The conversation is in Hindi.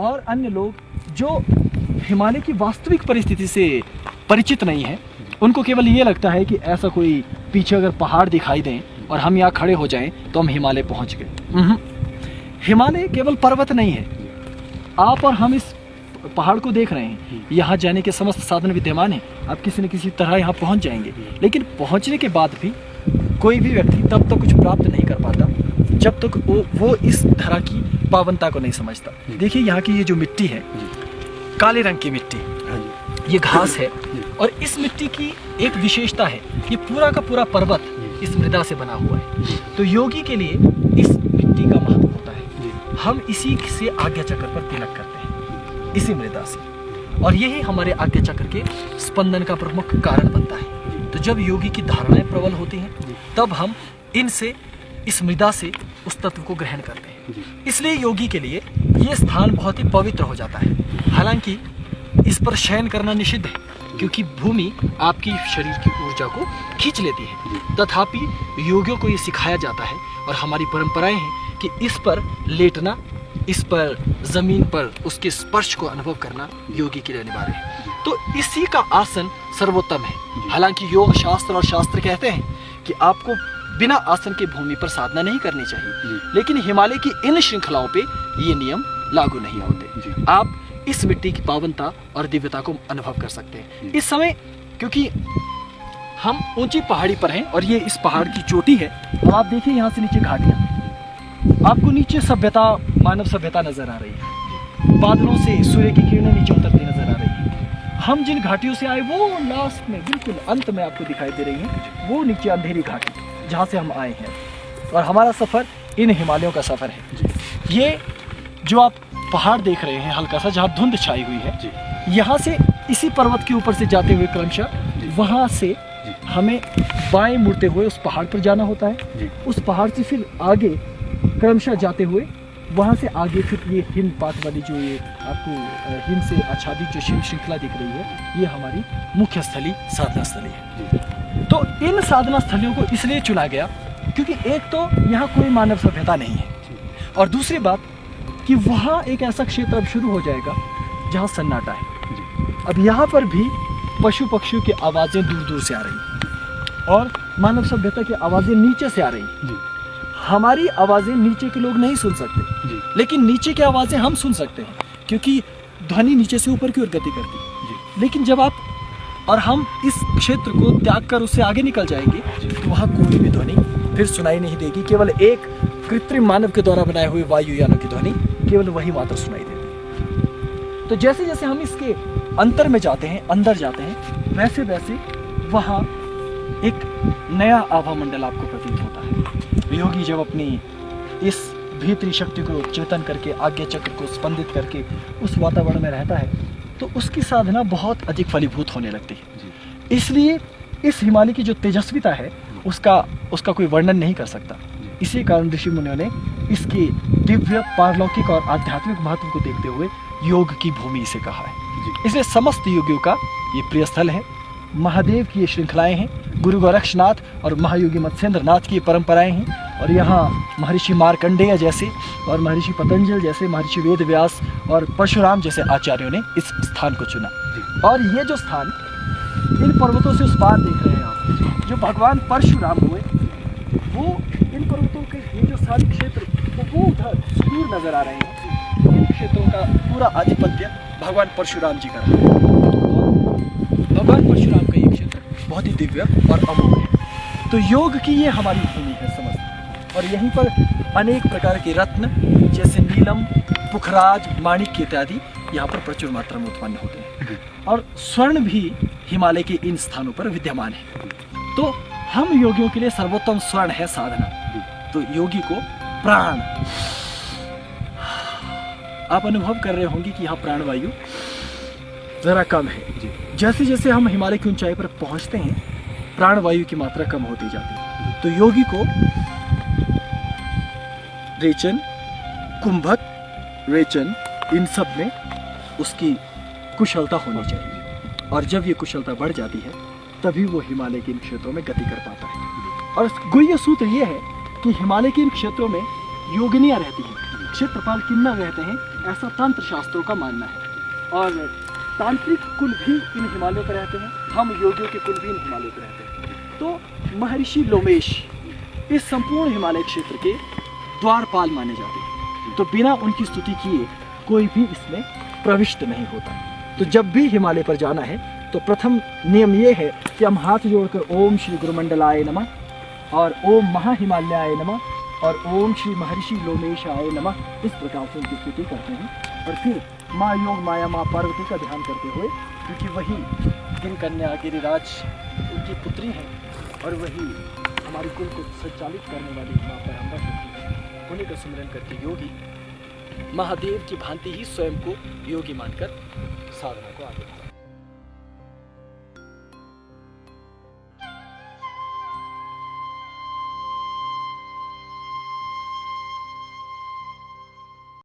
और अन्य लोग जो हिमालय की वास्तविक परिस्थिति से परिचित नहीं है, उनको केवल ये लगता है कि ऐसा कोई पीछे अगर पहाड़ दिखाई दें और हम यहाँ खड़े हो जाएं तो हम हिमालय पहुँच गए। हिमालय केवल पर्वत नहीं है। आप और हम इस पहाड़ को देख रहे हैं, यहाँ जाने के समस्त साधन विद्यमान हैं, आप किसी न किसी तरह यहाँ पहुँच जाएंगे। लेकिन पहुँचने के बाद भी कोई भी व्यक्ति तब तक कुछ प्राप्त नहीं कर पाता जब तक वो इस तरह की पावनता को नहीं समझता। देखिए यहाँ की ये जो मिट्टी है, काले रंग की मिट्टी, ये घास है, और इस मिट्टी की एक विशेषता है कि पूरा का पूरा पर्वत इस मृदा से बना हुआ है। तो योगी के लिए इस मिट्टी का महत्व होता है। हम इसी से आज्ञा चक्र पर तिलक करते हैं, इसी मृदा से, और यही हमारे आज्ञा चक्र के स्पंदन का प्रमुख कारण बनता है। तो जब योगी की धारणाएं प्रबल होती हैं, तब हम इनसे, इस मृदा से उस तत्व को ग्रहण करते हैं। इसलिए योगी के लिए ये स्थान बहुत ही पवित्र हो जाता है। हालांकि इस पर शयन करना निषिद्ध है, क्योंकि भूमि आपकी शरीर की ऊर्जा को खींच लेती है। तथापि योगियों को ये सिखाया जाता है और हमारी परंपराएं हैं कि इस पर लेटना, इस पर जमीन पर उसके स्पर्श को अनुभव करना योगी के लिए अनिवार्य है। तो इसी का आसन सर्वोत्तम है। हालांकि योग शास्त्र और शास्त्र कहते हैं कि आपको बिना आसन के भूमि पर साधना नहीं करनी चाहिए, लेकिन हिमालय की इन श्रृंखलाओं पे ये नियम लागू नहीं होते। आप इस मिट्टी की पावनता और दिव्यता को अनुभव कर सकते हैं इस समय, क्योंकि हम ऊंची पहाड़ी पर हैं और ये इस पहाड़ की चोटी है। अब आप देखिए यहाँ से नीचे घाटियाँ, आपको नीचे सभ्यता, मानव सभ्यता नजर आ रही है। बादलों से सूर्य की किरणें नीचे उतरती नजर आ रही है। हम जिन घाटियों से आए वो लास्ट में, बिल्कुल अंत में आपको दिखाई दे रही है, वो नीचे अंधेरी घाटी जहाँ से हम आए हैं। और हमारा सफर इन हिमालयों का सफर है। ये जो आप पहाड़ देख रहे हैं हल्का सा, जहाँ धुंध छाई हुई है, यहाँ से इसी पर्वत के ऊपर से जाते हुए क्रमशः वहाँ से हमें बाएं मुड़ते हुए उस पहाड़ पर जाना होता है। उस पहाड़ से फिर आगे क्रमशः जाते हुए वहाँ से आगे फिर ये हिमपात वाली जो ये आपको हिम से आच्छादित जो शिव श्रृंखला दिख रही है, ये हमारी मुख्य स्थली, साधना स्थली है। तो इन साधना स्थलियों को इसलिए चुना गया क्योंकि एक तो यहाँ कोई मानव सभ्यता नहीं है, और दूसरी बात कि वहाँ एक ऐसा क्षेत्र अब शुरू हो जाएगा जहाँ सन्नाटा है। अब यहाँ पर भी पशु पक्षियों की आवाज़ें दूर दूर से आ रही हैं और मानव सभ्यता की आवाज़ें नीचे से आ रही हैं। हमारी आवाज़ें नीचे के लोग नहीं सुन सकते, लेकिन नीचे की आवाज़ें हम सुन सकते हैं, क्योंकि ध्वनि नीचे से ऊपर की ओर गति करती है। लेकिन जब आप और हम इस क्षेत्र को त्याग कर उससे आगे निकल जाएंगे तो वहाँ कोई भी ध्वनि फिर सुनाई नहीं देगी। केवल एक कृत्रिम मानव के द्वारा बनाए हुए वायुयानों की ध्वनि केवल वही मात्र सुनाई देती है। तो जैसे जैसे हम इसके अंतर में जाते हैं, अंदर जाते हैं, वैसे वैसे वहाँ एक नया आभा मंडल आपको प्रतीत होता है। योगी जब अपनी इस भीतरी शक्ति को चेतन करके, आज्ञा चक्र को स्पंदित करके उस वातावरण में रहता है, तो उसकी साधना बहुत अधिक फलीभूत होने लगती है। इसलिए इस हिमालय की जो तेजस्विता है उसका कोई वर्णन नहीं कर सकता। इसी कारण ऋषि मुनियों ने इसके दिव्य, पारलौकिक और आध्यात्मिक महत्व को देखते हुए योग की भूमि इसे कहा है। इसलिए समस्त योगियों का ये प्रिय स्थल है। महादेव की ये श्रृंखलाएं हैं, गुरु गोरक्षनाथ और महायोगी मत्स्येंद्र नाथ की ये परंपराएं हैं, और यहाँ महर्षि मार्कंडेय जैसे और महर्षि पतंजल जैसे, महर्षि वेद व्यास और परशुराम जैसे आचार्यों ने इस स्थान को चुना। और ये जो स्थान इन पर्वतों से उस पार देख रहे हैं आप, जो भगवान परशुराम हुए, वो इन पर्वतों के ये जो सारे क्षेत्र, तो वो उधर दूर नजर आ रहे हैं। इन क्षेत्रों का पूरा आधिपत्य भगवान परशुराम जी का रहा। भगवान परशुराम का ये क्षेत्र बहुत ही दिव्य और अमोघ है। तो योग की ये हमारी भूमि है समस्त, और यहीं पर अनेक प्रकार के रत्न जैसे नीलम, पुखराज, माणिक्य इत्यादि यहाँ पर प्रचुर मात्रा में उत्पन्न होते हैं, और स्वर्ण भी हिमालय के इन स्थानों पर विद्यमान है। तो हम योगियों के लिए सर्वोत्तम स्वर्ण है साधना। तो योगी को प्राण, आप अनुभव कर रहे होंगे कि यहाँ प्राणवायु जरा कम है। जैसे जैसे हम हिमालय की ऊंचाई पर पहुंचते हैं, प्राणवायु की मात्रा कम होती जाती है। तो योगी को रेचन, कुंभक, रेचन, इन सब में उसकी कुशलता होनी चाहिए, और जब ये कुशलता बढ़ जाती है तभी वो हिमालय के इन क्षेत्रों में गति कर पाता है। और गुह्य सूत्र ये है कि हिमालय के इन क्षेत्रों में योगिनियां रहती हैं, क्षेत्रपाल किन्नर रहते हैं, ऐसा तंत्र शास्त्रों का मानना है। और तांत्रिक कुल भी इन हिमालयों पर रहते हैं, हम योगियों के कुल भी इन हिमालयों पर रहते हैं। तो महर्षि लोमेश इस संपूर्ण हिमालय क्षेत्र के द्वारपाल माने जाते हैं। तो बिना उनकी स्तुति किए कोई भी इसमें प्रविष्ट नहीं होता। तो जब भी हिमालय पर जाना है तो प्रथम नियम ये है कि हम हाथ जोड़कर ओम श्री गुरुमंडलाय नमः और ओम महाहिमालयाय नमः और ओम श्री महर्षि लोमेशाय नमः इस प्रकार से उनकी स्तुति करते हैं। और फिर माँ योग माया माँ पार्वती का ध्यान करते हुए, क्योंकि वही गिर कन्या गिरिराज उनकी पुत्री हैं और वही हमारे कुल को संचालित करने वाली माँ परम्बर होती है, उन्हीं का स्मरण करके योगी महादेव की भांति ही स्वयं को योगी मानकर साधना को आगे बढ़ाते हैं।